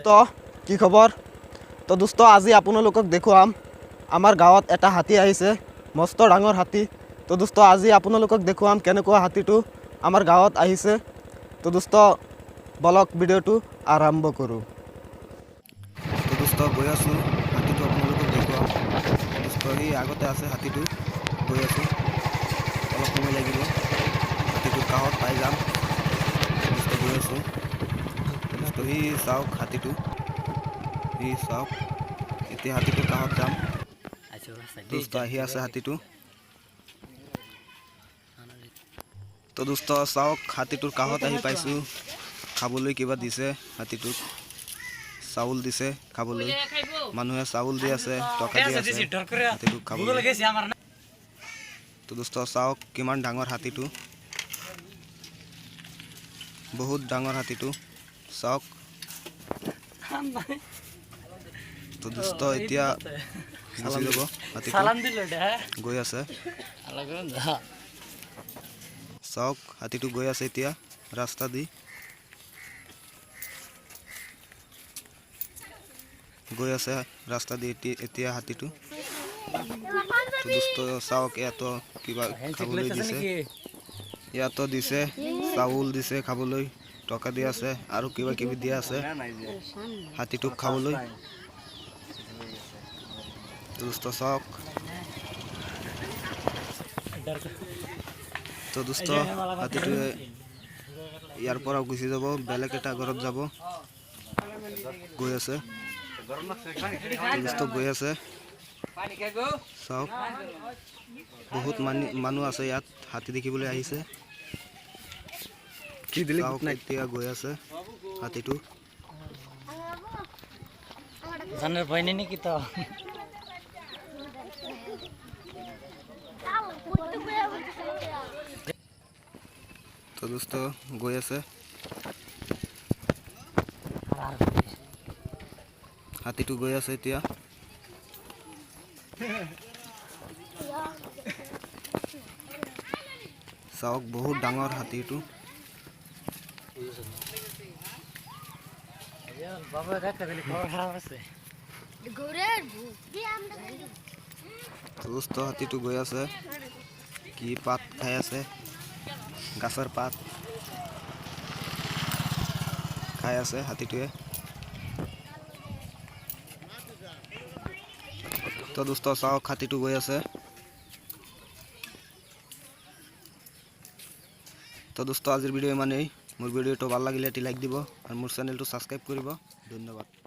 তো কি খবৰ? তো দোস্ত আজি আপোনালোকক দেখুৱাম আমাৰ গাঁৱত এটা হাতী আহিছে, মস্ত ডাঙৰ হাতী। তো দোস্ত আজি আপোনালোকক দেখুৱাম কেনেকুৱা হাতীটো আমাৰ গাঁৱত আহিছে। তো দোস্ত বলক ভিডিঅ'টো আৰম্ভ কৰোঁ। তো দোস্ত গৈ আছোঁ, হাতীটো আপোনালোকক দেখুৱাম। দোস্ত সি আগতে আছে, হাতীটো গৈ আছোঁ, অলপ সময় লাগিব, হাতীটোৰ কাষত পাই যাম। দোস্ত গৈ আছোঁ, দোস্ত সি চাওক হাতীটো, সি চাওক, এতিয়া হাতীটোৰ কাষত যাম। দোস্ত আহি আছে হাতীটো। তো দোস্ত চাওক হাতীটোৰ কাষত আহি পাইছোঁ, খাবলৈ কিবা দিছে হাতীটোক, চাউল দিছে খাবলৈ, মানুহে চাউল দি আছে, টকা দি আছে হাতীটোক খাবলৈ। তো দোস্ত চাওক কিমান ডাঙৰ হাতীটো, বহুত ডাঙৰ হাতীটো চাওক। তো দোস্ত এতিয়া গুচি যাব হাতীটো, গৈ আছে, চাওক হাতীটো গৈ আছে এতিয়া ৰাস্তা দি, গৈ আছে ৰাস্তা দি এতিয়া হাতীটো। তো দোস্ত চাওক ইয়াতো কিবা খাবলৈ দিছে, ইয়াতো দিছে চাউল দিছে খাবলৈ, টকা দি আছে আৰু কিবা কিবি দিয়া আছে হাতীটোক খাবলৈ। দোস্ত চাওক, তো দোস্ত হাতীটোৱে ইয়াৰ পৰা গুচি যাব, বেলেগ এটা ঘৰত যাব, গৈ আছে, দোস্ত গৈ আছে, চাওক বহুত মানুহ আছে ইয়াত, হাতী দেখিবলৈ আহিছে। চাওক এতিয়া গৈ আছে হাতীটো। তো দোস্ত গৈ আছে, হাতীটো গৈ আছে এতিয়া। চাওক বহুত ডাঙৰ হাতীটো। দোস্ত হাতীটো গৈ আছে, কি পাত খাই আছে, গাছৰ পাত খাই আছে হাতীটোৱে। তো দোস্ত চাওক হাতীটো গৈ আছে। তো দোস্ত আজিৰ ভিডিঅ' ইমানেই। মোৰ ভিডিঅ'টো ভাল লাগিলে এটি লাইক দিব আৰু মোৰ চেনেলটো ছাবস্ক্ৰাইব কৰিব। ধন্যবাদ।